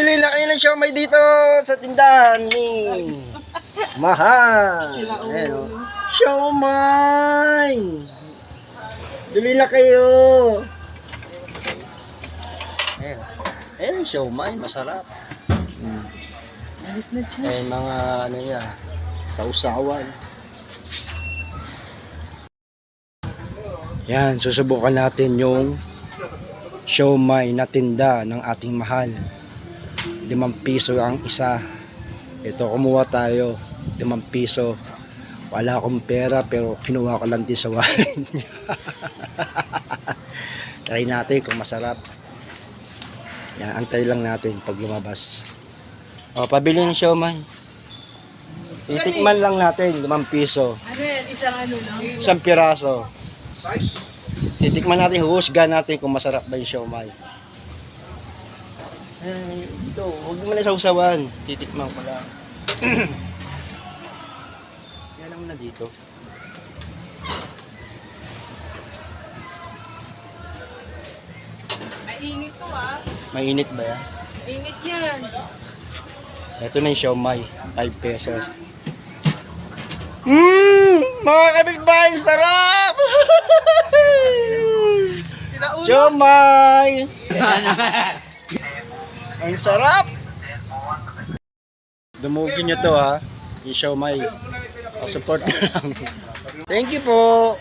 bili na kayo ng siomay dito sa tindahan ni Mahal. Ayan, oh. Siomay! Bili na kayo. Ayan. Ayan, siomay. Masarap. Alis na siya. Ayan, mga ano yan. Sausawan. Yan, susubukan natin yung siomay na tinda ng ating Mahal. 5 piso ang isa. Ito, kumuha tayo. 5 piso. Wala akong pera pero kinuha ko lang din sa wallet niya. Try natin kung masarap. Yan, antay lang natin pag lumabas. O, pabili ng siomay. Titikman lang natin, 5 piso. Ano yan? Isang ano lang? Isang piraso. Titikman natin, huhusga natin kung masarap ba yung siomay. Ito, huwag mo na sausawan. Titikman ko lang. Yan lang na dito. Mainit to ah. Mainit ba yan? Mainit yan. Ito na yung siomay, 5 pesos. Mga kapitbahay, sarap! Sila ulo. Siomay! Ang sarap! Dumugin nyo to ha, yung siomay. Support na lang. Thank you po!